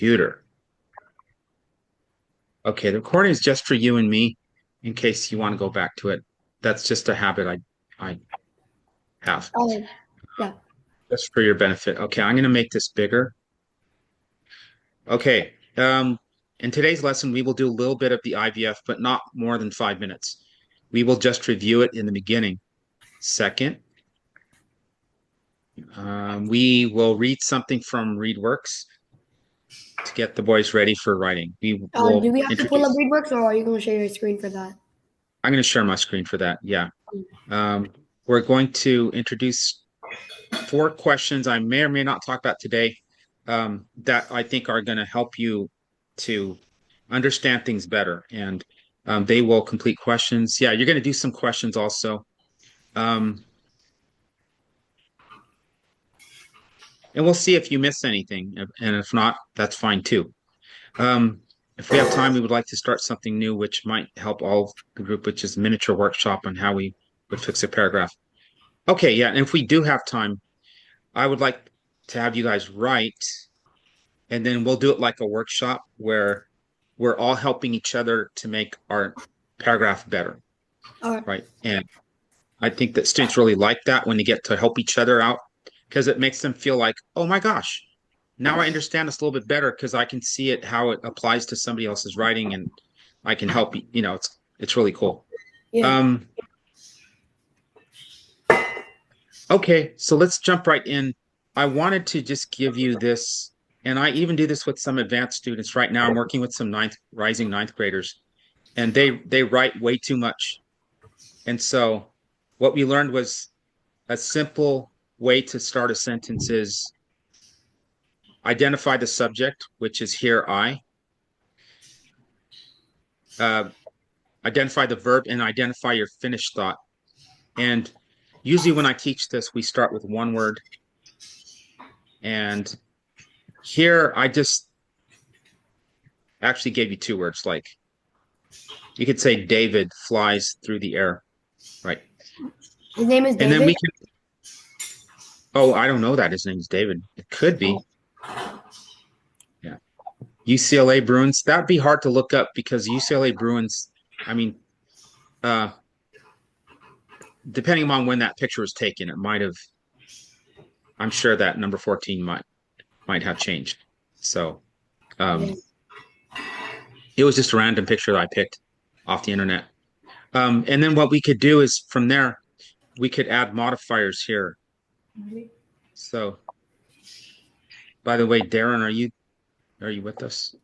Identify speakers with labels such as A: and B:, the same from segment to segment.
A: computer. Okay, the recording is just for you and me in case you want to go back to it. That's just a habit I have.
B: Oh, yeah.
A: Just for your benefit. Okay, I'm going to make this bigger. Okay, in today's lesson, we will do a little bit of the IVF, but not more than 5 minutes. We will just review it in the beginning. Second, we will read something from ReadWorks to get the boys ready for writing. We
B: Do
A: will
B: we have to pull up
A: introduce,
B: ReadWorks, or are you going to share your screen for that?
A: I'm going to share my screen for that. Yeah. Um, we're going to introduce 4 questions I may or may not talk about today that I think are going to help you to understand things better. And they will complete questions. Yeah, you're going to do some questions also. Um, and we'll see if you miss anything. And if not, that's fine too. Um, if we have time, we would like to start something new, which might help all of the group, which is miniature workshop on how we would fix a paragraph. Okay, yeah. And if we do have time, I would like to have you guys write, and then we'll do it like a workshop where we're all helping each other to make our paragraph better,
B: All right.
A: right? And I think that students really like that when they get to help each other out because it makes them feel like, oh my gosh, now I understand this a little bit better because I can see it how it applies to somebody else's writing and I can help you. You know, it's really cool.
B: Yeah.
A: Um, okay, so let's jump right in. I wanted to just give you this, and I even do this with some advanced students. Right now, I'm working with some rising ninth graders, and they write way too much. And so what we learned was a simple way to start a sentence is identify the subject, which is here I, uh, identify the verb, and identify your finished thought. And usually when I teach this, we start with one word. And here I just actually gave you 2 words. Like you could say David flies through the air, right?
B: His name is
A: And then
B: David.
A: we can, oh, I don't know that his name is David. It could be.
B: Oh,
A: Yeah. UCLA Bruins. That'd be hard to look up because UCLA Bruins, I mean, uh, depending on when that picture was taken, it might have, I'm sure that number 14 might have changed. So
B: yeah.
A: um, it was just a random picture that I picked off the internet. And then what we could do is from there, we could add modifiers here. So by the way, Darren, are you with us?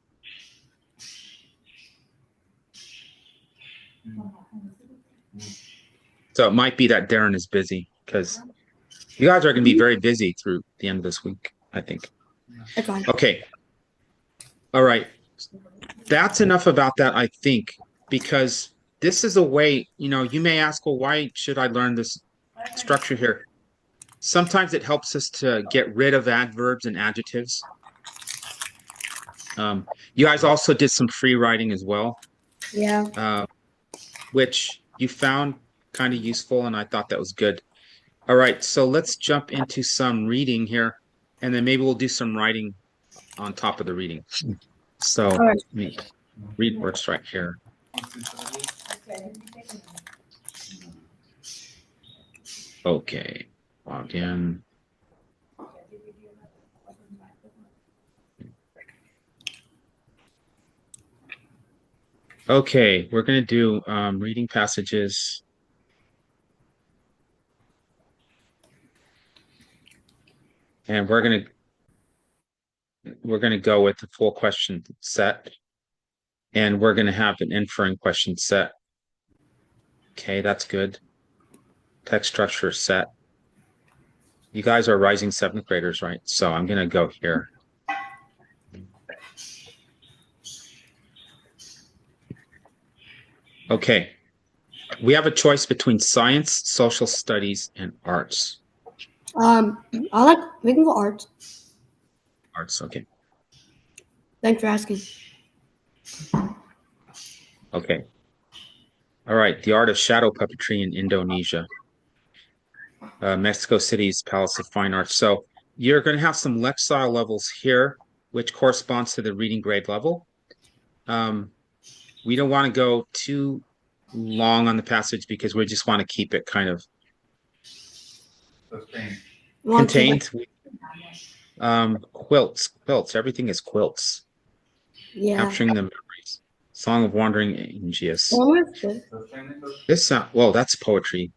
A: So it might be that Darren is busy because you guys are going to be very busy through the end of this week, I think.
B: That's fine.
A: Okay. All right. That's enough about that, I think, because this is a way, you may ask, well, why should I learn this structure here? Sometimes it helps us to get rid of adverbs and adjectives. You guys also did some free writing as well,
B: Yeah.
A: uh, which you found kind of useful, and I thought that was good. All right, so let's jump into some reading here, and then maybe we'll do some writing on top of the reading. So
B: All right.
A: let me read words right here. Okay, log in. Okay, we're going to do reading passages. And we're going to go with the full question set. And we're going to have an inferring question set. Okay, that's good. Text structure set. You guys are rising 7th graders, right? So I'm going to go here. Okay. We have a choice between science, social studies, and arts.
B: I like we can go art.
A: Arts, okay.
B: Thanks for asking.
A: Okay. All right. The art of shadow puppetry in Indonesia. Mexico City's Palace of Fine Arts. So you're going to have some Lexile levels here. which corresponds to the reading grade level. We don't want to go too long on the passage because we just want to keep it kind of
B: Want to like,
A: contained. Quilts. Everything is quilts.
B: yeah.
A: Capturing the memories. Song of Wandering Aeneas.
B: Almost good.
A: This sound well, that's poetry.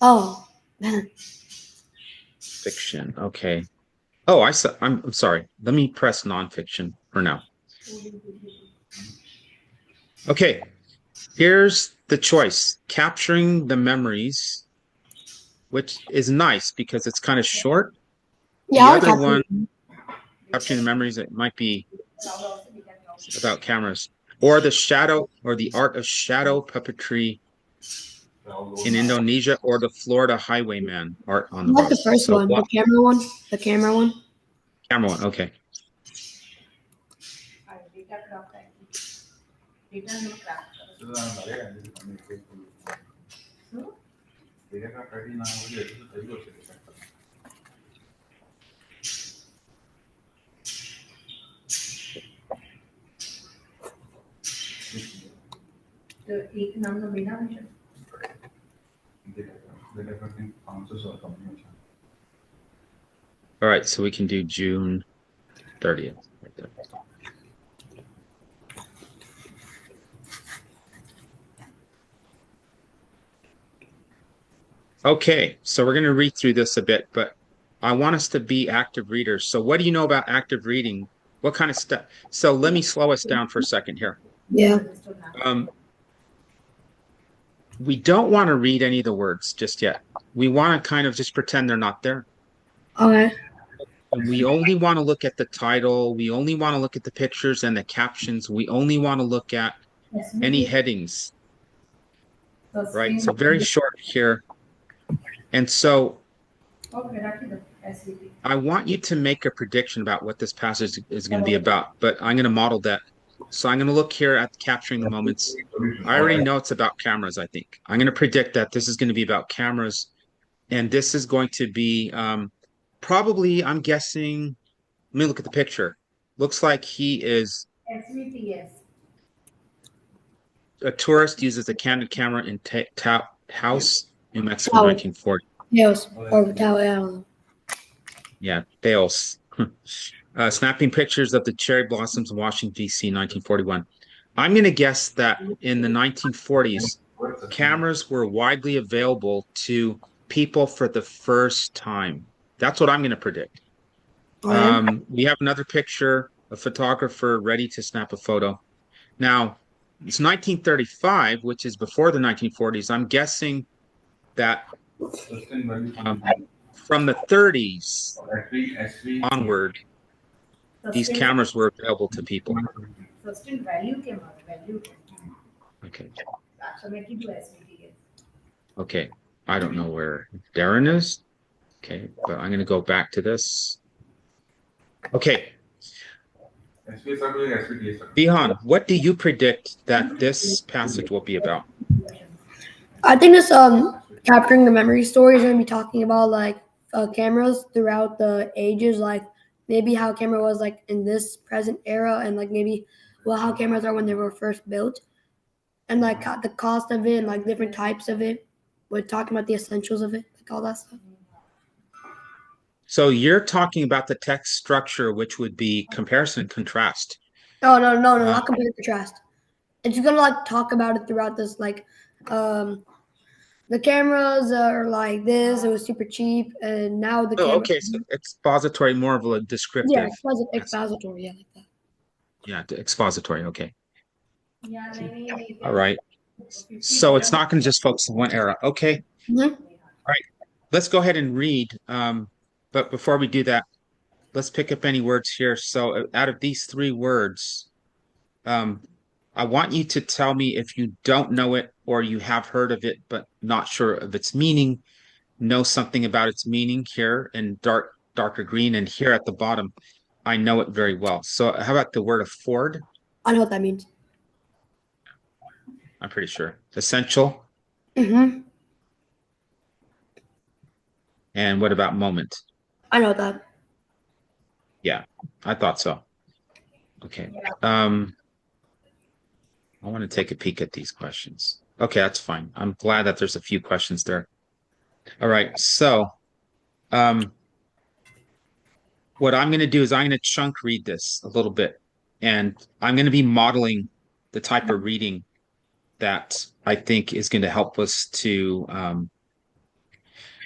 B: Oh, man.
A: Fiction. Okay. Oh, I'm sorry. Let me press nonfiction for now. Okay. Here's the choice. Capturing the memories, which is nice because it's kind of short.
B: Yeah,
A: The
B: I like
A: other one,
B: capturing.
A: capturing the memories, it might be about cameras. Or the shadow or the art of shadow puppetry in Indonesia, or the Florida Highwayman art on
B: I
A: the
B: like the
A: road.
B: first
A: So
B: one,
A: what
B: the camera one. The camera one.
A: camera one? Okay. All right, so we can do June 30th. Right there. Okay, so we're going to read through this a bit, but I want us to be active readers. So what do you know about active reading? What kind of stuff? So let me slow us down for a second here.
B: Yeah.
A: Um, we don't want to read any of the words just yet. We want to kind of just pretend they're not there.
B: Okay.
A: And we only want to look at the title. We only want to look at the pictures and the captions. We only want to look at any headings, right? So very short here. And so I want you to make a prediction about what this passage is going to be about, but I'm going to model that. So I'm going to look here at capturing the moments. I already know it's about cameras, I think. I'm going to predict that this is going to be about cameras, and this is going to be probably, I'm guessing, let me look at the picture. Looks like he is a tourist, uses a candid camera in Taos, New Mexico,
B: Tower.
A: 1940.
B: Yes. Or tower. I don't know.
A: Yeah, Taos. Snapping pictures of the cherry blossoms in Washington, D.C., 1941. I'm going to guess that in the 1940s, cameras were widely available to people for the first time. That's what I'm going to predict.
B: Okay.
A: We have another picture, a photographer ready to snap a photo. Now, it's 1935, which is before the 1940s. I'm guessing that um, from the 30s onward, these cameras were available to people. Okay. Okay. I don't know where Darren is. Okay, but I'm going to go back to this. Okay. Bihan, what do you predict that this passage will be about?
B: I think this capturing the memory story is gonna be talking about like cameras throughout the ages, like maybe how camera was like in this present era, and like maybe well how cameras are when they were first built, and like the cost of it, and like different types of it. We're talking about the essentials of it, like all that stuff.
A: So you're talking about the text structure, which would be comparison and contrast.
B: Oh no, no, no,
A: Uh,
B: not compare and contrast. It's gonna like talk about it throughout this, like um the cameras are like this. It was super cheap, and now the
A: oh,
B: camera.
A: okay. So expository, more of a
B: Yeah,
A: descriptive.
B: expository. Yeah, like that.
A: Yeah, expository. Okay. All right. So it's not going to just focus on one era. Okay.
B: Mm-hmm.
A: All right. Let's go ahead and read. But before we do that, let's pick up any words here. So out of these three words, um, I want you to tell me if you don't know it or you have heard of it but not sure of its meaning. Know something about its meaning here in darker green, and here at the bottom, I know it very well. So how about the word afford?
B: I know what that means.
A: I'm pretty sure. Essential.
B: Mm-hmm.
A: And what about moment?
B: I know that.
A: Yeah, I thought so. Okay. I want to take a peek at these questions. Okay, that's fine. I'm glad that there's a few questions there. All right. So, um, what I'm going to do is I'm going to chunk read this a little bit, and I'm going to be modeling the type of reading that I think is going to help us to.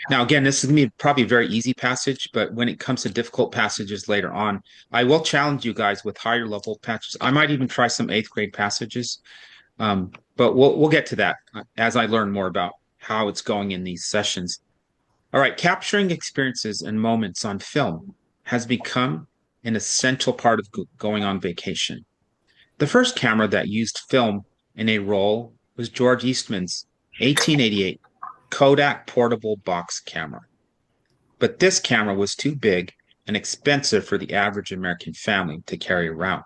A: Now, again, this is going to be probably a very easy passage, but when it comes to difficult passages later on, I will challenge you guys with higher level passages. I might even try some eighth grade passages, but we'll get to that as I learn more about how it's going in these sessions. All right, capturing experiences and moments on film has become an essential part of going on vacation. The first camera that used film in a roll was George Eastman's 1888 Kodak portable box camera. But this camera was too big and expensive for the average American family to carry around.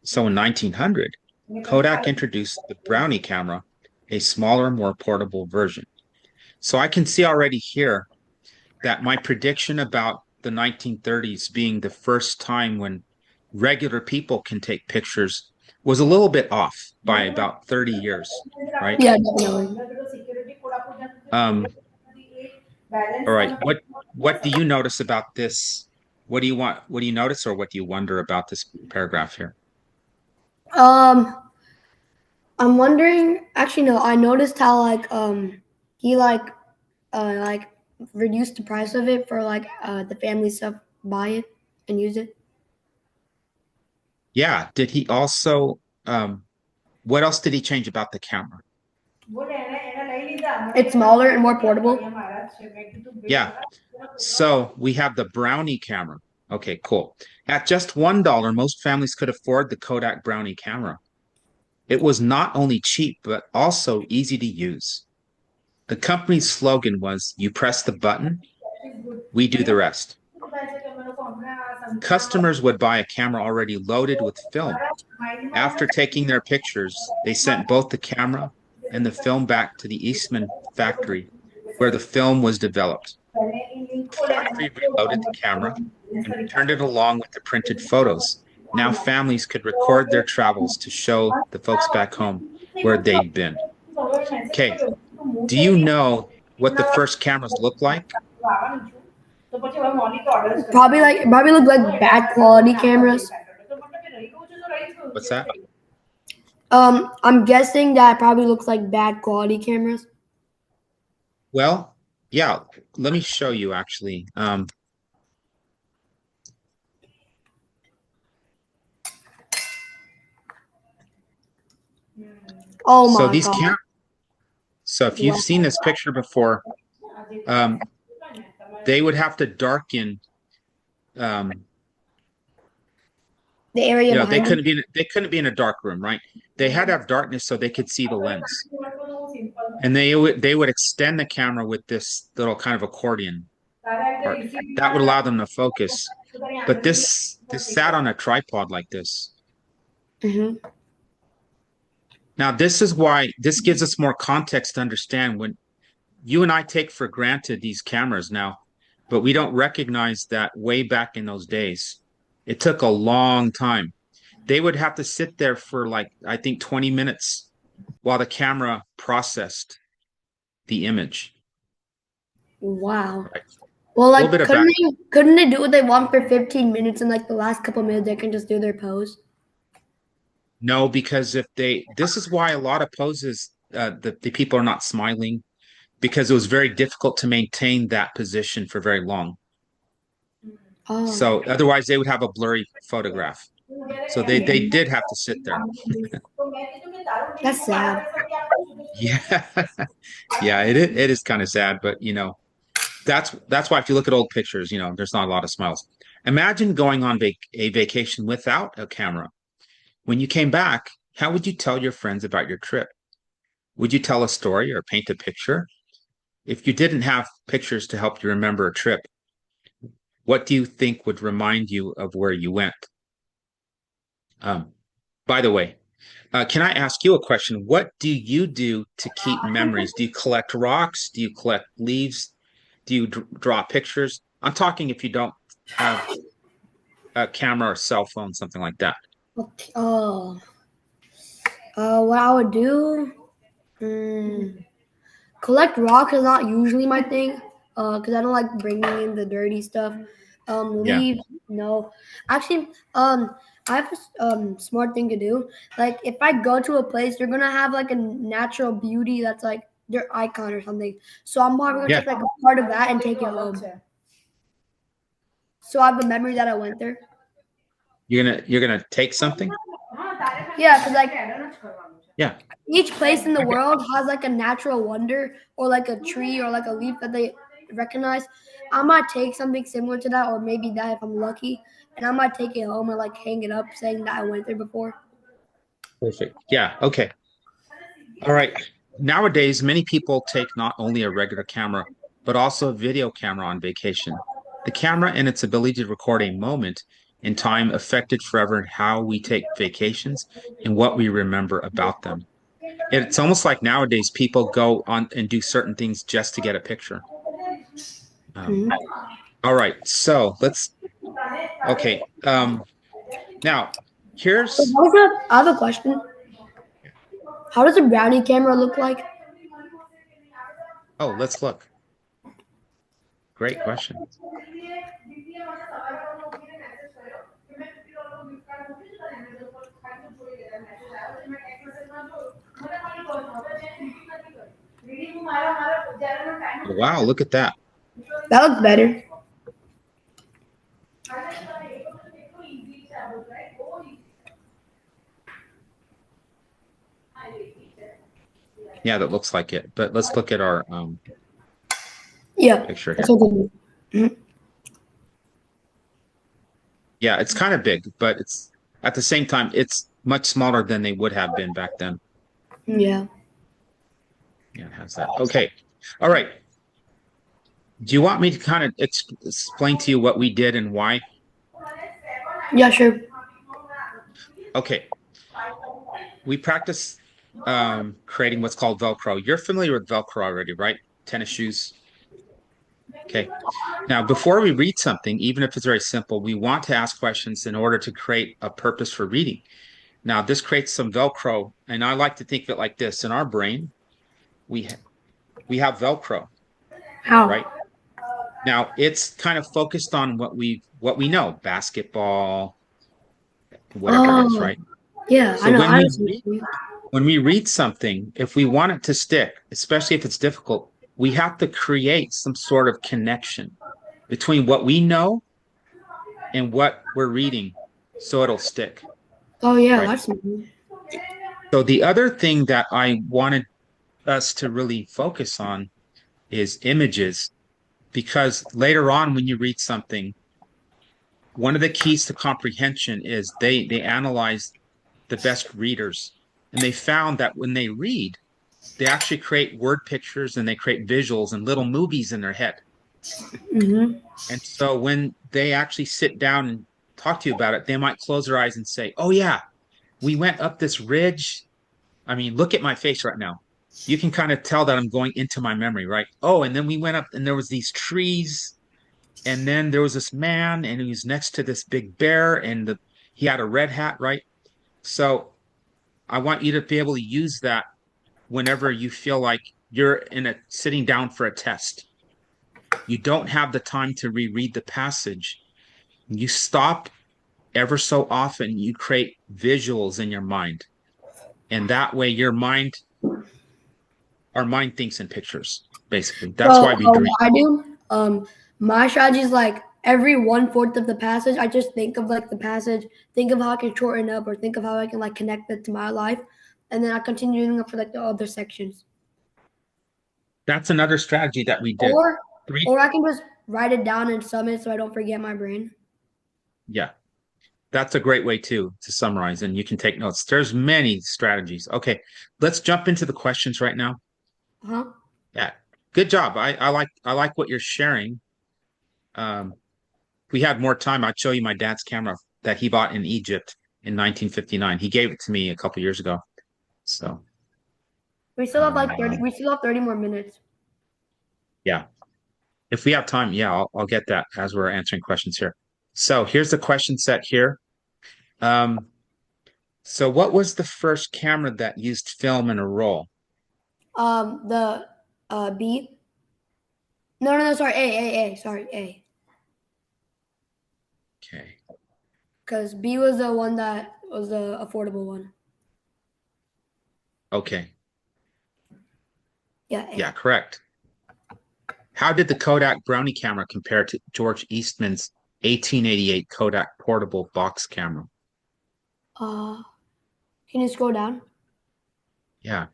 A: So in 1900, Kodak introduced the Brownie camera, a smaller, more portable version. So I can see already here that my prediction about the 1930s being the first time when regular people can take pictures was a little bit off by about 30 years, right?
B: Yeah, definitely.
A: Um, all right. What do you notice about this? What do you notice or what do you wonder about this paragraph here?
B: Um, I'm wondering. Actually, no. I noticed how he like reduced the price of it for like the family stuff buy it and use it.
A: Yeah, did he also what else did he change about the camera?
B: It's smaller and more portable.
A: Yeah. So we have the Brownie camera. Okay, cool. At just $1, most families could afford the Kodak Brownie camera. It was not only cheap, but also easy to use. The company's slogan was, "You press the button, we do the rest." Customers would buy a camera already loaded with film. After taking their pictures, they sent both the camera and the film back to the Eastman factory where the film was developed. The factory reloaded the camera and returned it along with the printed photos. Now families could record their travels to show the folks back home where they'd been. Okay, do you know what the first cameras looked like?
B: Probably look like bad quality cameras.
A: What's that?
B: I'm guessing that probably looks like bad quality cameras.
A: Well, yeah, let me show you actually.
B: Oh
A: So
B: my
A: these
B: god.
A: cam so if you've seen this picture before, um, they would have to darken um,
B: The area
A: they
B: behind them.
A: couldn't be in a dark room, right? They had to have darkness so they could see the lens. And they would extend the camera with this little kind of accordion part. That would allow them to focus. But this sat on a tripod like this.
B: Hmm.
A: Now, this is why this gives us more context to understand when you and I take for granted these cameras now, but we don't recognize that way back in those days, it took a long time. They would have to sit there for like, I think 20 minutes while the camera processed the image.
B: Wow.
A: Right.
B: Well,
A: A little
B: like,
A: bit of back.
B: couldn't they do what they want for 15 minutes and like the last couple minutes they can just do their pose?
A: No, because if they, this is why a lot of poses, the people are not smiling because it was very difficult to maintain that position for very long.
B: Oh,
A: So otherwise they would have a blurry photograph. So they did have to sit there.
B: that's sad.
A: Yeah. Yeah, it is kind of sad, but you know, that's why if you look at old pictures, you know, there's not a lot of smiles. Imagine going on a vacation without a camera. When you came back, how would you tell your friends about your trip? Would you tell a story or paint a picture? If you didn't have pictures to help you remember a trip, what do you think would remind you of where you went? Um, by the way, can I ask you a question? What do you do to keep memories? Do you collect rocks? Do you collect leaves? Do you draw pictures? I'm talking if you don't have a camera or cell phone, something like that.
B: Okay. Oh, what I would do? Hmm. Collect rocks is not usually my thing, because I don't like bringing in the dirty stuff.
A: Yeah,
B: Leaves, no. Actually, I have a smart thing to do. Like, if I go to a place, they're gonna have like a natural beauty that's like their icon or something. So I'm probably gonna
A: yeah.
B: take like a part of that and take it home. So I have a memory that I went there.
A: You're gonna take something?
B: Yeah, because like
A: Yeah.
B: each place in the
A: Okay.
B: world has like a natural wonder or like a tree or like a leaf that they recognize. I might take something similar to that, or maybe that if I'm lucky, and I might take it home and like hang it up saying that I went there before.
A: Perfect. Yeah. Okay. All right. Nowadays, many people take not only a regular camera, but also a video camera on vacation. The camera and its ability to record a moment in time affected forever how we take vacations and what we remember about them. It's almost like nowadays people go on and do certain things just to get a picture. Um,
B: Mhm.
A: all right. So okay. Now
B: So
A: here's,
B: I have a question. How does a brownie camera look like?
A: oh, let's look. Great question. Wow. Look at that.
B: That looks better.
A: Yeah, that looks like it. But let's look at our
B: Yeah,
A: picture
B: that's
A: here.
B: what good. Mhm.
A: Yeah, it's kind of big, but it's at the same time, it's much smaller than they would have been back then.
B: Yeah.
A: Yeah, it has that. Okay. All right. Do you want me to kind of explain to you what we did and why?
B: Yeah, sure.
A: Okay. We practice creating what's called Velcro. You're familiar with Velcro already, right? Tennis shoes. Okay. Now, before we read something, even if it's very simple, we want to ask questions in order to create a purpose for reading. Now, this creates some Velcro, and I like to think of it like this. In our brain, we ha we have Velcro,
B: How?
A: right? Now, it's kind of focused on what we know, basketball, whatever it is,
B: Oh,
A: right?
B: yeah. I
A: So
B: know.
A: when
B: I
A: we
B: understand.
A: read when we read something, if we want it to stick, especially if it's difficult, we have to create some sort of connection between what we know and what we're reading so it'll stick,
B: Oh, yeah.
A: right?
B: That's me.
A: So the other thing that I wanted us to really focus on is images, because later on when you read something, one of the keys to comprehension is they analyze the best readers, and they found that when they read, they actually create word pictures and they create visuals and little movies in their head.
B: Hmm.
A: And so when they actually sit down and talk to you about it, they might close their eyes and say, "Oh yeah, we went up this ridge. I mean, look at my face right now. You can kind of tell that I'm going into my memory, right? Oh, and then we went up and there was these trees, and then there was this man and he was next to this big bear, and he had a red hat, right? So I want you to be able to use that whenever you feel like you're in a sitting down for a test. You don't have the time to reread the passage. You stop ever so often, you create visuals in your mind. And that way our mind thinks in pictures, basically. That's
B: So
A: why we dream.
B: what I do, my strategy is like every 1/4 of the passage, I just think of like the passage, think of how I can shorten up, or think of how I can like connect it to my life, and then I continue doing it for like the other sections.
A: That's another strategy that we did.
B: Or
A: Three,
B: or I can just write it down and sum it so I don't forget my brain.
A: yeah, that's a great way too to summarize, and you can take notes. There's many strategies. Okay, let's jump into the questions right now.
B: Huh?
A: Yeah, good job. I like what you're sharing. If we had more time, I'd show you my dad's camera that he bought in Egypt in 1959. He gave it to me a couple years ago. So,
B: We still have like 30.
A: um,
B: We still have 30 more minutes.
A: yeah, if we have time, yeah, I'll get that as we're answering questions here. So here's the question set here. Um, so what was the first camera that used film in a roll?
B: The B. No, no, no. Sorry, A. Sorry, A.
A: Okay.
B: Because B was the one that was the affordable one.
A: Okay.
B: Yeah,
A: Yeah,
B: A.
A: correct. How did the Kodak Brownie camera compare to George Eastman's 1888 Kodak portable box camera?
B: Uh, can you scroll down?
A: Yeah.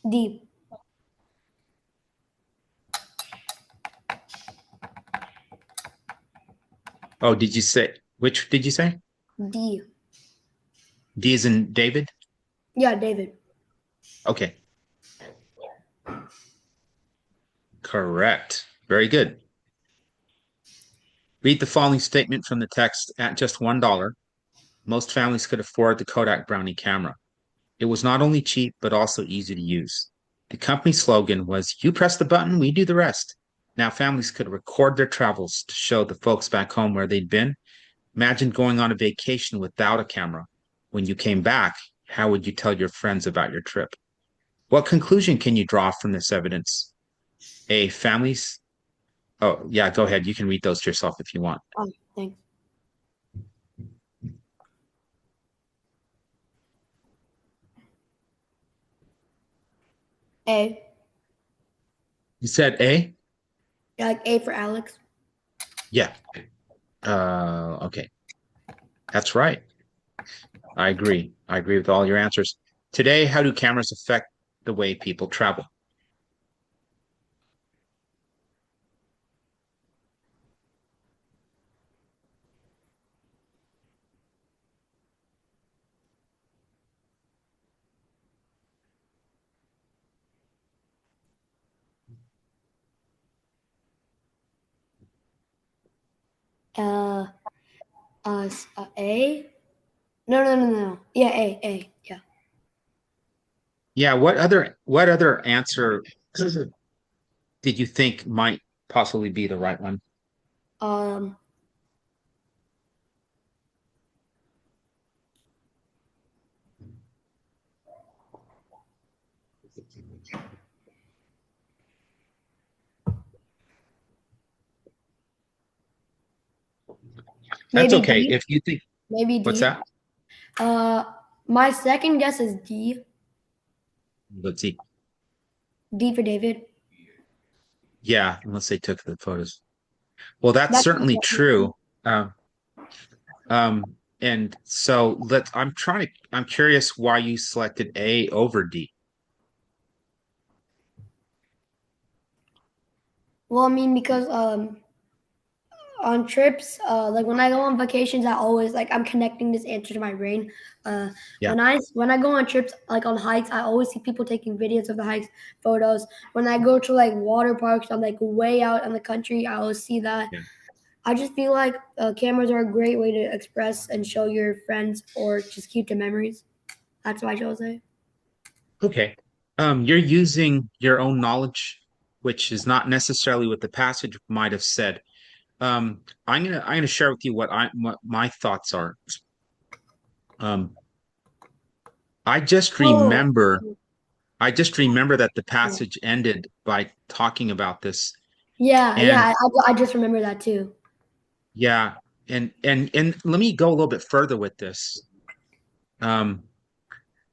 B: D.
A: Oh, did you say which did you say?
B: D.
A: D is in David?
B: Yeah, David.
A: Okay. Correct. Very good. Read the following statement from the text at just $1. Most families could afford the Kodak Brownie camera. It was not only cheap, but also easy to use. The company slogan was, "You press the button, we do the rest." Now, families could record their travels to show the folks back home where they'd been. Imagine going on a vacation without a camera. When you came back, how would you tell your friends about your trip? What conclusion can you draw from this evidence? A, families. Oh, yeah, go ahead. You can read those to yourself if you want.
B: Oh, thanks. A.
A: You said A?
B: Yeah, like A for Alex.
A: Yeah. Okay. That's right. I agree. I agree with all your answers. Today, how do cameras affect the way people travel?
B: Uh, A. No, no, no, no. Yeah, A. Yeah.
A: Yeah, what other answer did you think might possibly be the right one?
B: Um,
A: That's
B: maybe
A: okay.
B: D.
A: If you think,
B: Maybe
A: what's
B: D.
A: that?
B: Uh, my second guess is D.
A: Let's see.
B: D for David.
A: Yeah, unless they took the photos. Well, that's
B: That's
A: certainly true. Um, and so I'm curious why you selected A over D.
B: well, I mean, because on trips, like when I go on vacations, I always like I'm connecting this answer to my brain. Uh,
A: Yeah,
B: when I go on trips, like on hikes, I always see people taking videos of the hikes, photos. When I go to like water parks, I'm like way out in the country. I always see that.
A: yeah.
B: I just feel like cameras are a great way to express and show your friends or just keep the memories. That's why I chose it.
A: Okay. You're using your own knowledge, which is not necessarily what the passage might have said. I'm gonna share with you what my thoughts are. Um, I just
B: Oh,
A: remember I just remember that the passage ended by talking about this,
B: yeah.
A: and
B: I just remember that too.
A: yeah, and let me go a little bit further with this. Um,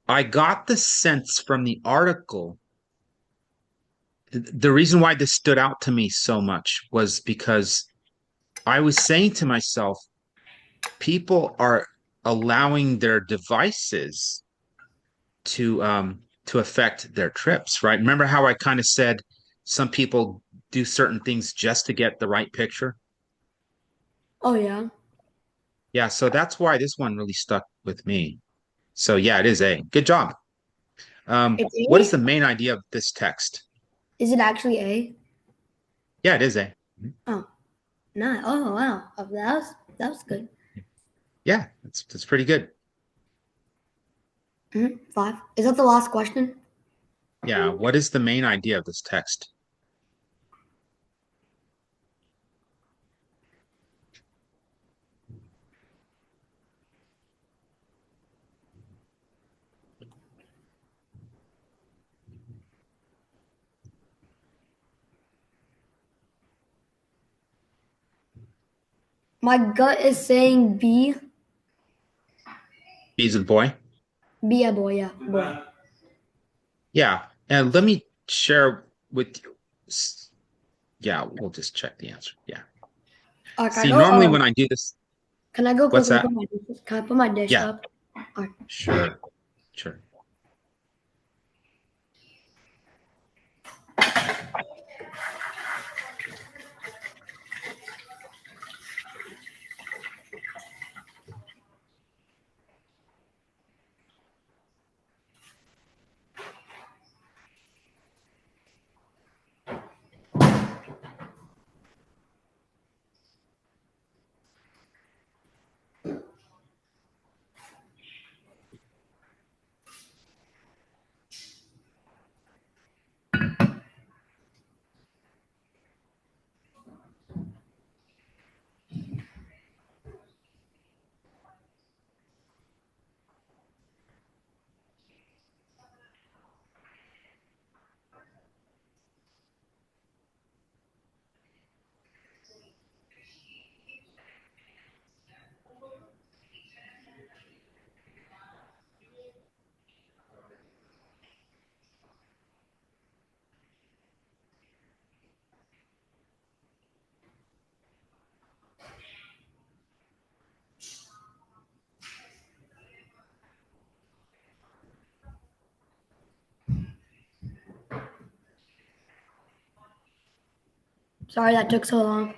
A: I got the sense from the article. The reason why this stood out to me so much was because I was saying to myself, people are allowing their devices to affect their trips, right? Remember how I kind of said some people do certain things just to get the right picture?
B: Oh yeah.
A: Yeah, so that's why this one really stuck with me. So yeah, it is A. Good job.
B: It's
A: What is the
B: A?
A: main idea of this text?
B: Is it actually A?
A: Yeah, it is A.
B: Oh, no. Oh wow. Oh, that was good.
A: Yeah, that's pretty good.
B: Five. Is that the last question?
A: Yeah, what is the main idea of this text?
B: My gut is saying B.
A: B's a boy.
B: B a boy, yeah, boy.
A: Yeah. And let me share with you. Yeah, we'll just check the answer. Yeah.
B: Can I
A: See,
B: go?
A: normally when I do this,
B: Can I go
A: what's
B: quickly
A: that?
B: put my dishes? Can I put my dish
A: Yeah,
B: up? Alright.
A: sure, sure.
B: Sorry that took so long.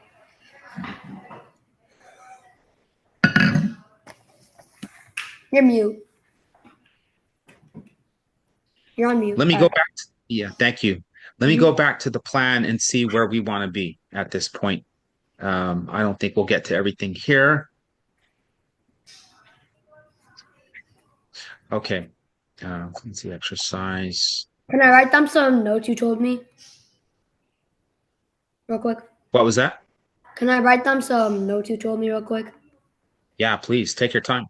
B: You're mute. You're on mute.
A: Let me
B: All
A: go
B: right.
A: back. Yeah, thank you. Let me go
B: Mhm.
A: back to the plan and see where we want to be at this point. I don't think we'll get to everything here. Okay. Let's see, exercise.
B: Can I write down some notes you told me real quick?
A: What was that?
B: Can I write down some notes you told me real quick?
A: Yeah, please take your time.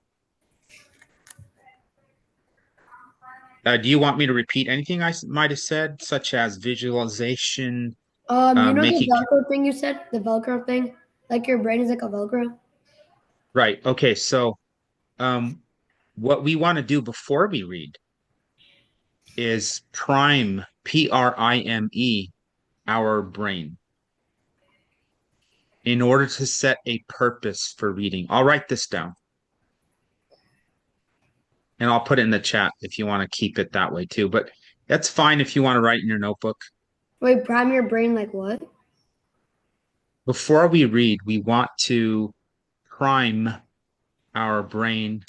A: Do you want me to repeat anything might have said, such as visualization,
B: You know the
A: making,
B: Velcro thing you said? The Velcro thing? Like your brain is like a Velcro?
A: right? Okay, so um, what we want to do before we read is prime, Prime, our brain in order to set a purpose for reading. I'll write this down and I'll put it in the chat if you want to keep it that way too. But that's fine if you want to write in your notebook.
B: Wait, prime your brain like what?
A: Before we read, we want to prime our brain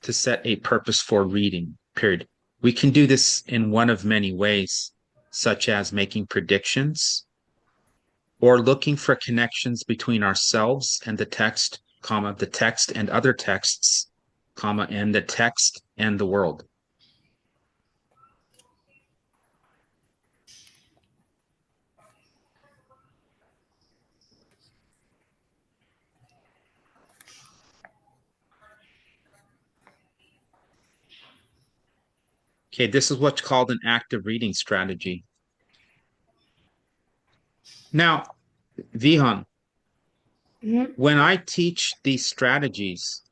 A: to set a purpose for reading, period. We can do this in one of many ways, such as making predictions or looking for connections between ourselves and the text, comma, the text and other texts, comma, and the text and the world. Okay, this is what's called an active reading strategy. Now, Vihan,
B: Hmm.
A: when I teach these strategies,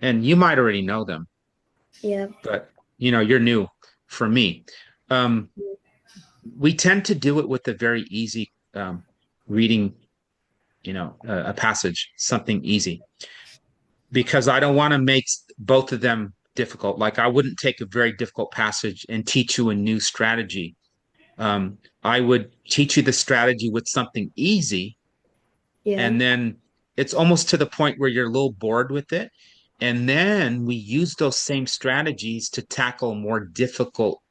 A: and you might already know them,
B: Yeah.
A: but you're new for me. Um, we tend to do it with a very easy reading, a passage, something easy, because I don't want to make both of them difficult. Like I wouldn't take a very difficult passage and teach you a new strategy. I would teach you the strategy with something easy,
B: Yeah.
A: and then it's almost to the point where you're a little bored with it. And then we use those same strategies to tackle a more difficult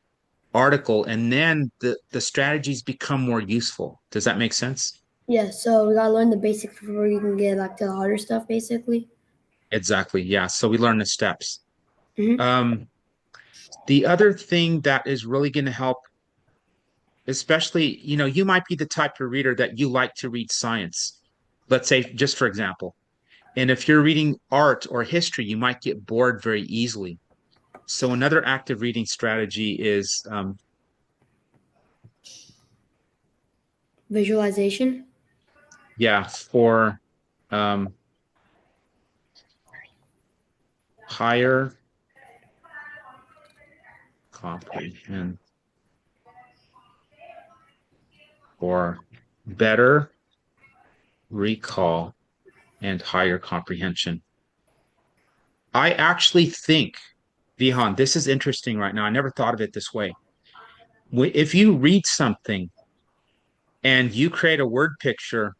A: article, and then the strategies become more useful. Does that make sense?
B: Yeah. So we gotta learn the basics before you can get back to the harder stuff, basically.
A: Exactly. Yeah. So we learn the steps.
B: Hmm.
A: Um, the other thing that is really going to help, especially, you might be the type of reader that you like to read science. Let's say, just for example. And if you're reading art or history, you might get bored very easily. So another active reading strategy is,
B: Visualization.
A: yeah, for um, higher comprehension or better recall and higher comprehension. I actually think, Vihan, this is interesting right now. I never thought of it this way. If you read something and you create a word picture,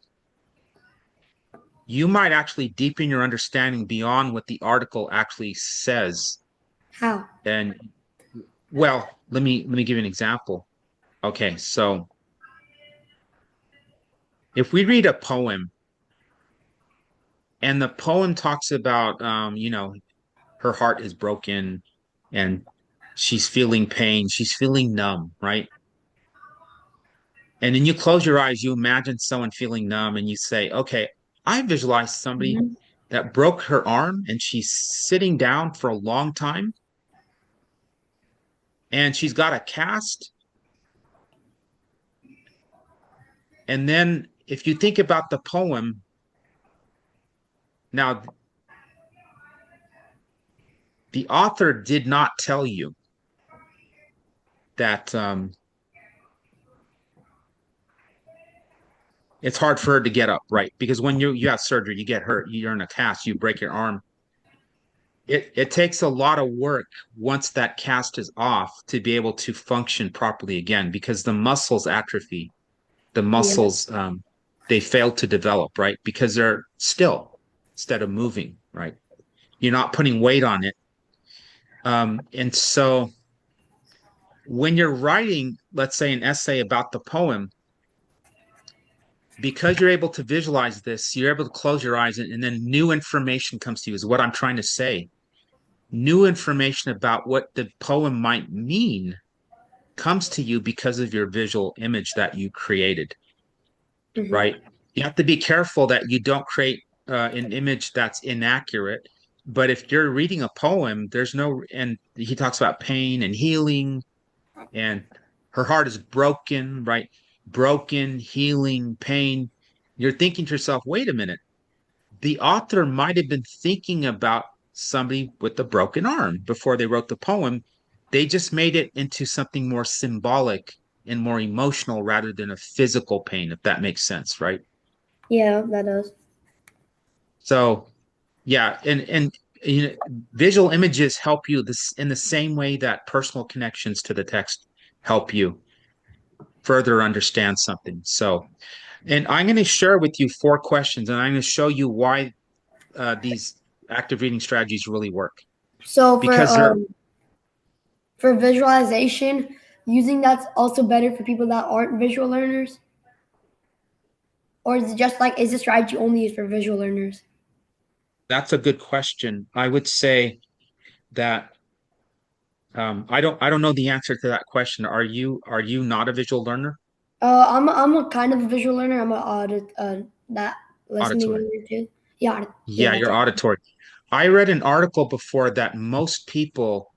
A: you might actually deepen your understanding beyond what the article actually says.
B: How?
A: And well, let me give you an example. Okay, so if we read a poem and the poem talks about her heart is broken and she's feeling pain, she's feeling numb, right? And then you close your eyes, you imagine someone feeling numb, and you say, okay, I visualize somebody
B: Hmm.
A: that broke her arm and she's sitting down for a long time and she's got a cast. And then if you think about the poem, now the author did not tell you that it's hard for her to get up, right? Because when you have surgery, you get hurt, you're in a cast, you break your arm. It takes a lot of work once that cast is off to be able to function properly again because the muscles atrophy, the
B: Yeah.
A: muscles they fail to develop, right? Because they're still instead of moving, right? You're not putting weight on it. And so when you're writing, let's say, an essay about the poem, because you're able to visualize this, you're able to close your eyes and then new information comes to you, is what I'm trying to say. New information about what the poem might mean comes to you because of your visual image that you created,
B: Hmm.
A: right? You have to be careful that you don't create an image that's inaccurate. But if you're reading a poem, there's no, and he talks about pain and healing, and her heart is broken, right? Broken, healing, pain. You're thinking to yourself, wait a minute, the author might have been thinking about somebody with a broken arm before they wrote the poem. They just made it into something more symbolic and more emotional rather than a physical pain, if that makes sense, right?
B: Yeah, that does.
A: So, yeah, and you know, visual images help you this in the same way that personal connections to the text help you further understand something. So, and I'm going to share with you 4 questions, and I'm going to show you why these active reading strategies really work.
B: So
A: Because they're
B: for visualization, using that's also better for people that aren't visual learners, or is it just like is the strategy only used for visual learners?
A: that's a good question. I would say that I don't know the answer to that question. Are you not a visual learner?
B: I'm a kind of a visual learner. I'm a audit that listening
A: Auditory.
B: learner too. Yeah, yeah,
A: Yeah,
B: that's
A: you're
B: right.
A: auditory. I read an article before that most people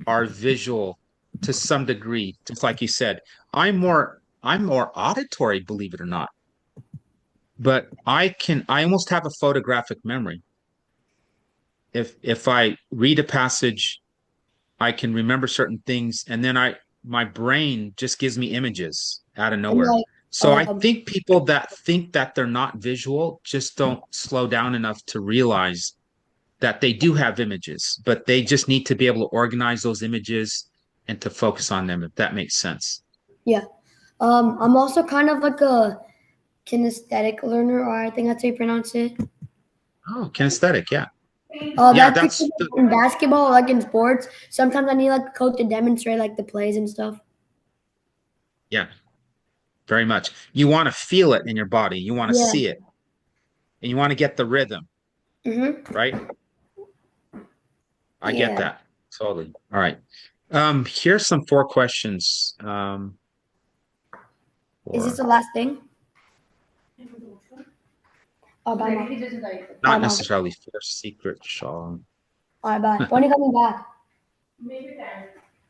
A: are visual to some degree, just like you said. I'm more auditory, believe it or not. But I almost have a photographic memory. If I read a passage, I can remember certain things, and then my brain just gives me images out of
B: And
A: nowhere.
B: like
A: So I
B: um,
A: think people that think that they're not visual just don't slow down enough to realize that they do have images, but they just need to be able to organize those images and to focus on them, if that makes sense.
B: yeah, I'm also kind of like a kinesthetic learner, or I think that's how you pronounce it.
A: Oh, kinesthetic, yeah. Yeah,
B: That's because
A: that's
B: in basketball, like in sports, sometimes I need like a coach to demonstrate like the plays and stuff.
A: yeah, very much. You want to feel it in your body, you want to
B: Yeah.
A: see it, and you want to get the rhythm,
B: Mm-hmm.
A: right? I get
B: Yeah.
A: that. Totally. All right. Here's some 4 questions.
B: Is this
A: For
B: the last thing? Oh, bye, bye,
A: not
B: bye.
A: necessarily for secret Shaw.
B: All right, bye. When are you coming back?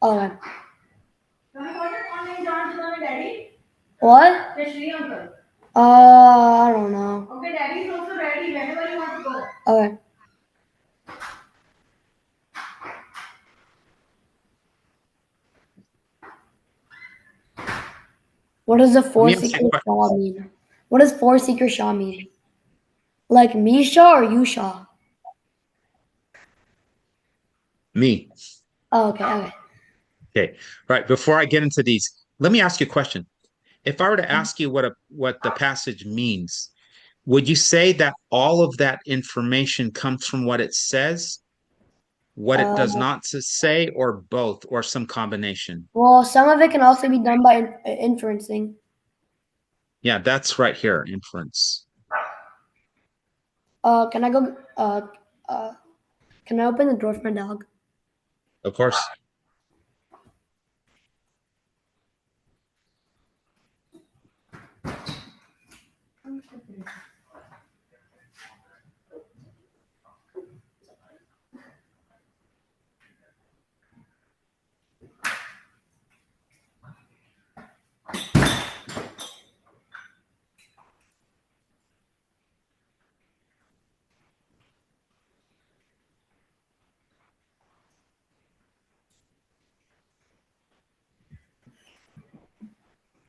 B: Oh, okay. What? I don't know. Okay, daddy is also ready. Whenever you want to go. Okay. What does the
A: Let
B: four
A: me ask you a
B: secret
A: question.
B: Shaw mean? What does four secret Shaw mean? Like Misha or Yusha?
A: Me.
B: Oh, okay, okay.
A: Okay. Right. Before I get into these, let me ask you a question. If I were to ask you what the passage means, would you say that all of that information comes from what it says, what it
B: Uh,
A: does not say, or both, or some combination?
B: well, some of it can also be done by inferencing.
A: Yeah, that's right here, inference.
B: Can I go? Uh, can I open the door for my dog?
A: Of course.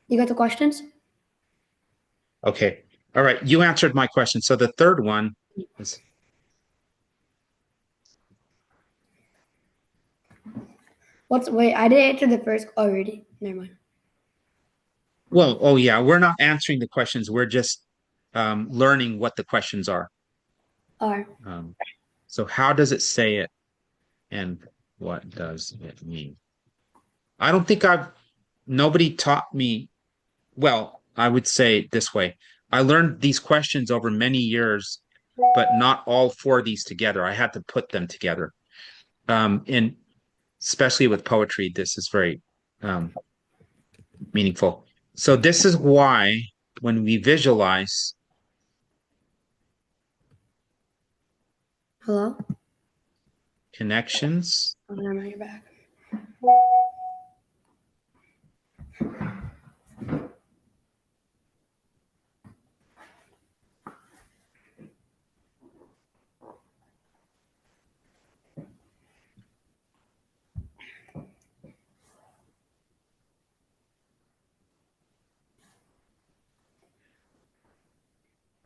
B: You got the questions?
A: Okay. All right. You answered my question. So the third one is,
B: What's wait? I didn't answer the first already. Never mind.
A: well, oh yeah, we're not answering the questions. We're just learning what the questions are.
B: All right.
A: Um, so how does it say it and what does it mean? I don't think nobody taught me, well, I would say it this way. I learned these questions over many years, but not all four of these together. I had to put them together. And especially with poetry, this is very um, meaningful. So this is why when we visualize
B: Hello.
A: connections,
B: Oh, never mind. You're back.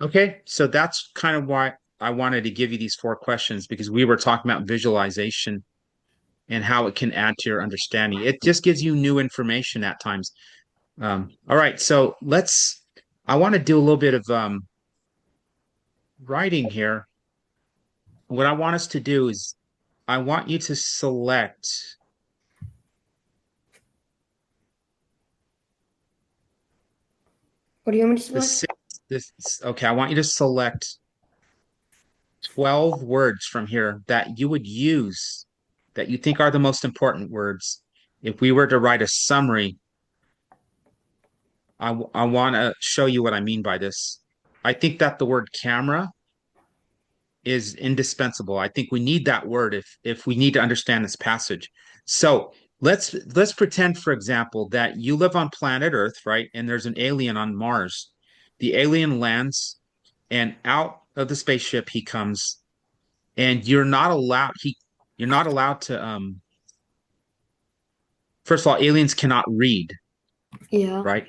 A: okay, so that's kind of why I wanted to give you these four questions because we were talking about visualization and how it can add to your understanding. It just gives you new information at times. All right, so I want to do a little bit of writing here. What I want us to do is I want you to select
B: What do you want me to
A: the
B: select?
A: six, okay, I want you to select 12 words from here that you would use that you think are the most important words. If we were to write a summary, I want to show you what I mean by this. I think that the word camera is indispensable. I think we need that word if we need to understand this passage. So let's pretend, for example, that you live on planet Earth, right? And there's an alien on Mars. The alien lands, and out of the spaceship he comes, and you're not allowed to first of all, aliens cannot read,
B: Yeah.
A: right?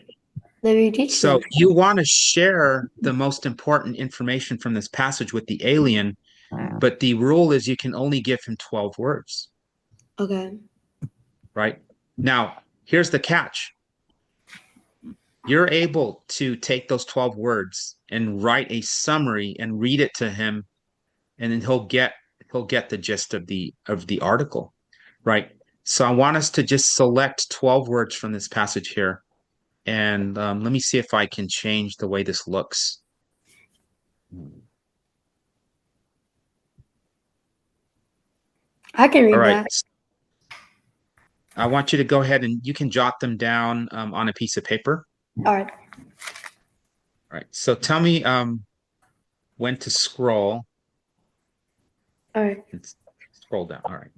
B: Maybe you teach
A: So
B: them.
A: you want to share the most important information from this passage with the alien, but the rule is you can only give him 12 words,
B: Okay.
A: right? Now, here's the catch. You're able to take those 12 words and write a summary and read it to him, and then he'll get the gist of the article, right? So I want us to just select 12 words from this passage here. And let me see if I can change the way this looks.
B: I can
A: All
B: read
A: right.
B: that.
A: I want you to go ahead and you can jot them down on a piece of paper.
B: All right.
A: All right. So tell me when to scroll.
B: All right.
A: It's scroll down. All right.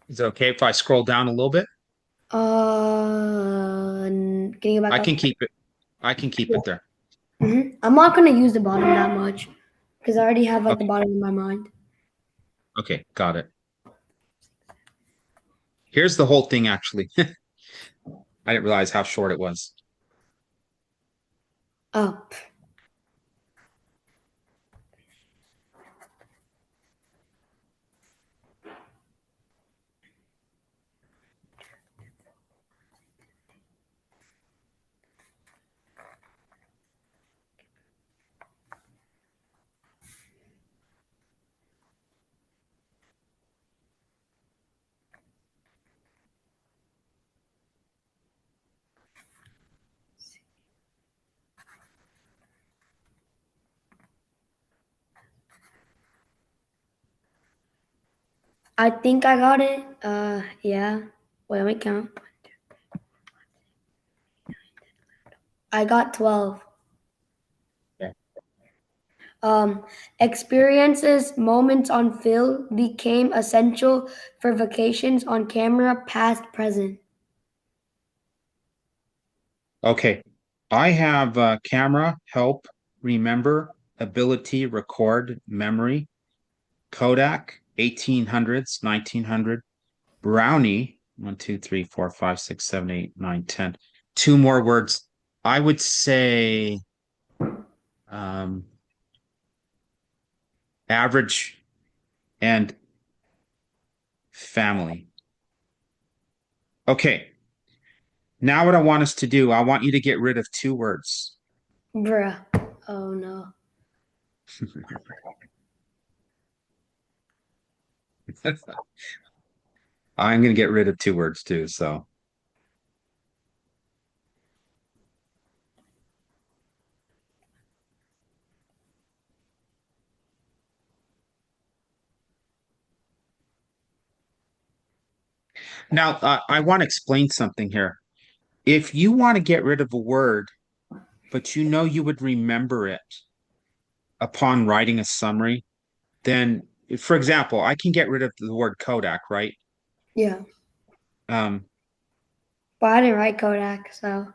A: Is it okay if I scroll down a little bit?
B: Can you go back
A: I
B: up?
A: can keep it. I can keep
B: Yeah.
A: it there.
B: I'm not gonna use the bottom that much because I already have like the
A: Okay.
B: bottom in my mind.
A: Okay. Got it. Here's the whole thing, actually. I didn't realize how short it was.
B: Oh, I think I got it. Yeah. Wait, let me count. I got 12.
A: Okay.
B: Um, Experiences, moments on film became essential for vacations on camera, past, present.
A: Okay. I have camera, help, remember, ability, record, memory, Kodak, 1800s, 1900, Brownie, 1, 2, 3, 4, 5, 6, 7, 8, 9, 10. Two more words. I would say um, average and family. Okay. Now what I want us to do, I want you to get rid of two words.
B: Bruh. Oh no.
A: I'm going to get rid of two words too. So now I want to explain something here. If you want to get rid of a word, but you know you would remember it upon writing a summary, then, for example, I can get rid of the word Kodak, right?
B: Yeah.
A: Um,
B: But I didn't write Kodak, so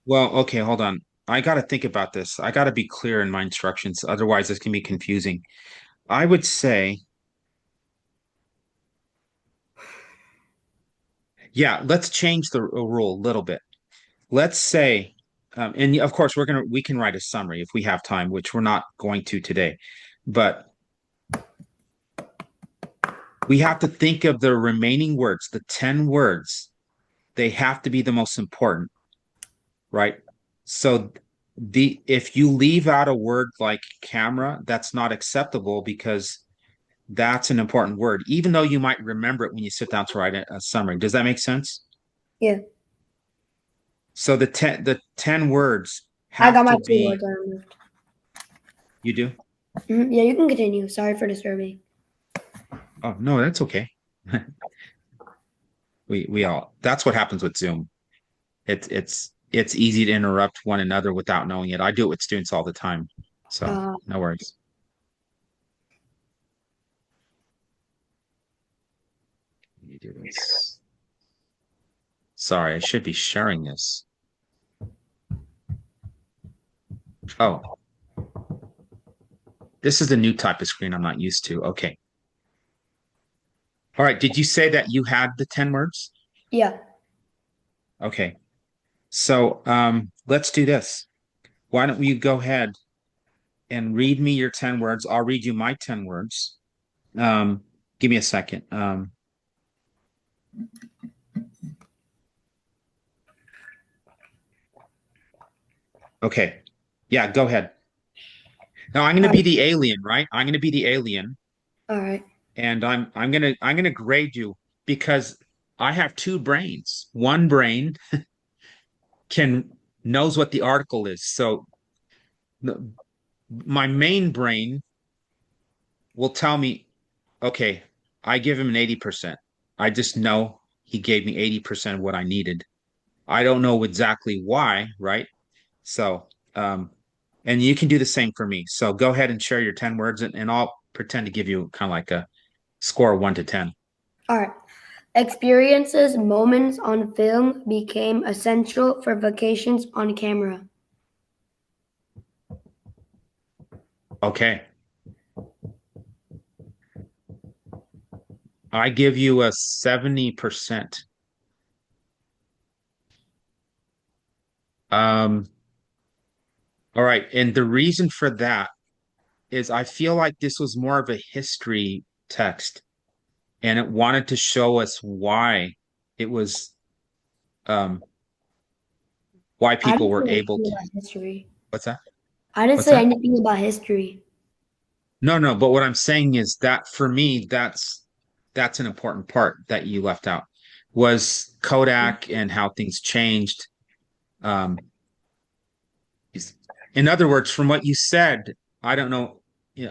A: well, okay, hold on. I got to think about this. I got to be clear in my instructions. Otherwise, this can be confusing. I would say, yeah, let's change the rule a little bit. Let's say, and of course, we can write a summary if we have time, which we're not going to today. But we have to think of the remaining words, the 10 words. They have to be the most important, right? So the if you leave out a word like camera, that's not acceptable because that's an important word, even though you might remember it when you sit down to write a summary. Does that make sense?
B: yeah.
A: So the ten words
B: I
A: have
B: got my
A: to
B: two
A: be,
B: words I removed.
A: you do?
B: Yeah, you can continue. Sorry for disturbing.
A: Oh, no, that's okay. We all that's what happens with Zoom. It's easy to interrupt one another without knowing it. I do it with students all the time. So
B: Uh,
A: no worries. You do this. Sorry, I should be sharing this. Oh, this is a new type of screen I'm not used to. Okay. All right. Did you say that you had the 10 words?
B: yeah.
A: Okay. So let's do this. Why don't you go ahead and read me your 10 words? I'll read you my 10 words. Give me a second. Okay. Yeah, go ahead. Now I'm going to
B: All
A: be
B: right.
A: the alien, right? I'm going to be the alien,
B: All right.
A: and I'm gonna grade you because I have two brains. One brain can knows what the article is. So my main brain will tell me, okay, I give him an 80%. I just know he gave me 80% of what I needed. I don't know exactly why, right? So, and you can do the same for me. So go ahead and share your 10 words and I'll pretend to give you kind of like a score of 1 to 10.
B: All right. Experiences, moments on film became essential for vacations on camera.
A: Okay. I give you a 70%. Um, all right. And the reason for that is I feel like this was more of a history text and it wanted to show us it was um why
B: I
A: people
B: didn't
A: were
B: say
A: able
B: anything
A: to
B: about history.
A: what's that?
B: I didn't
A: What's
B: say
A: that?
B: anything about history.
A: No, no, but what I'm saying is that for me, that's an important part that you left out was Kodak and how things changed. Um, in other words, from what you said, I don't know,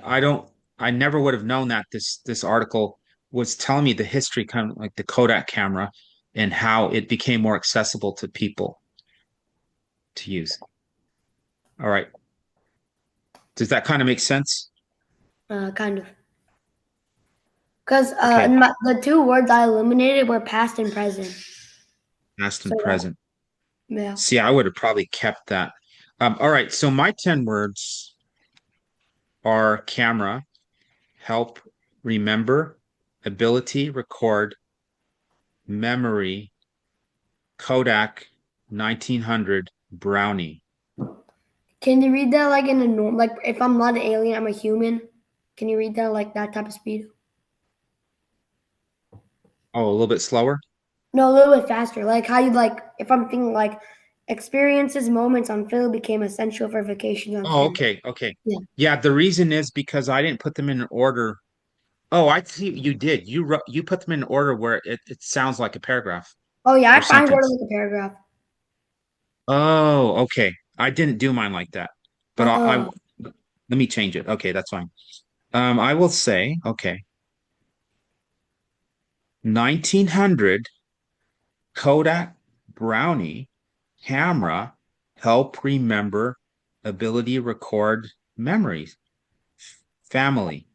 A: I don't, I never would have known that this article was telling me the history, kind of like the Kodak camera and how it became more accessible to people to use. All right. Does that kind of make sense?
B: Kind of. Because
A: Okay,
B: the two words I eliminated were past and present.
A: past
B: So
A: and present.
B: yeah.
A: See, I would have probably kept that. All right, so my 10 words are camera, help, remember, ability, record, memory, Kodak, 1900, brownie.
B: Can you read that like in a norm? Like if I'm not an alien, I'm a human. Can you read that like that type of speed?
A: Oh, a little bit slower?
B: No, a little bit faster. Like how you like if I'm thinking like experiences, moments on film became essential for vacations on
A: Oh,
B: camera.
A: okay, okay.
B: Yeah.
A: Yeah, the reason is because I didn't put them in an order. Oh, I see you did. You put them in an order where it sounds like a paragraph
B: Oh yeah,
A: or
B: I wrote it
A: sentence.
B: like a paragraph.
A: Oh, okay. I didn't do mine like that, but
B: Oh,
A: let me change it. Okay, that's fine. I will say, okay, 1900 Kodak Brownie camera help remember ability record memories. Family,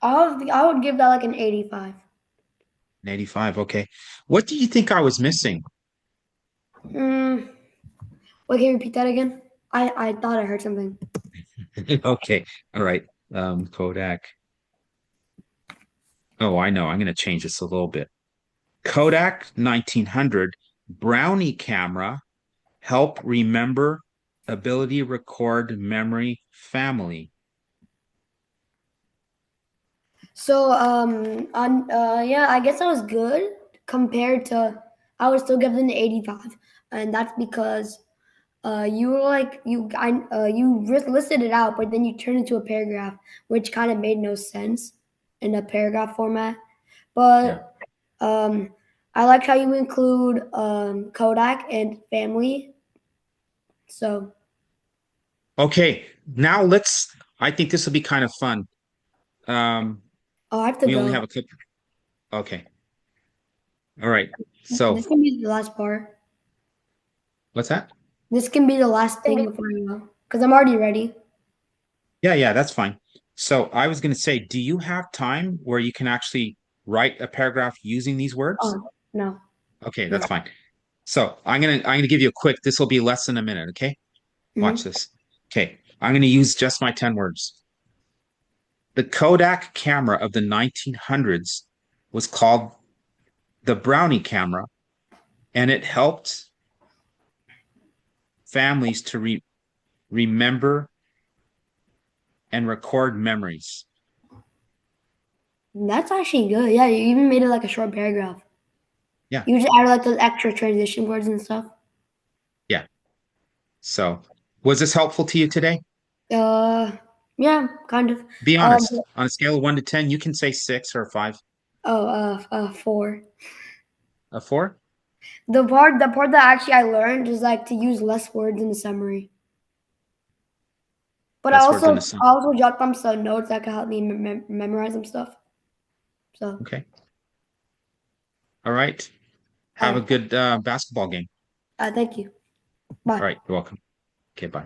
B: I would give that like an 85.
A: 85. Okay. What do you think I was missing?
B: Hmm. Wait, can you repeat that again? I thought I heard something.
A: Okay. All right. Kodak. Oh, I know. I'm going to change this a little bit. Kodak 1900 Brownie camera help remember ability record memory family.
B: So on yeah, I guess I was good compared to I would still give it an 85, and that's because you were like you listed it out, but then you turned into a paragraph, which kind of made no sense in a paragraph format.
A: Yeah.
B: But I like how you include Kodak and family. So
A: Okay, I think this will be kind of fun. Um,
B: oh, I have to
A: we only
B: go.
A: have a couple. Okay. All right.
B: This
A: So
B: can be the last part.
A: what's that?
B: This can be the last thing before I go because I'm already ready.
A: Yeah, yeah, that's fine. So I was going to say, do you have time where you can actually write a paragraph using these words?
B: Oh no,
A: Okay,
B: no.
A: that's fine. So I'm gonna give you a quick, this will be less than a minute, okay? Watch
B: Hmm.
A: this. Okay, I'm gonna use just my 10 words. The Kodak camera of the 1900s was called the Brownie camera, and it helped families to remember and record memories.
B: That's actually good. Yeah, you even made it like a short paragraph.
A: Yeah,
B: You just added like those extra transition words and stuff.
A: yeah. So, was this helpful to you today?
B: Uh, yeah, kind of.
A: Be
B: Um,
A: honest. On a scale of 1 to 10, you can say 6 or 5.
B: oh, 4.
A: A 4?
B: The part that actually I learned is like to use less words in the summary. But
A: Less words in the sum.
B: I also jot down some notes that can help me memorize some stuff. So,
A: Okay. All right.
B: all
A: Have a
B: right.
A: good basketball game.
B: Thank you. Bye.
A: All right. You're welcome. Okay, bye.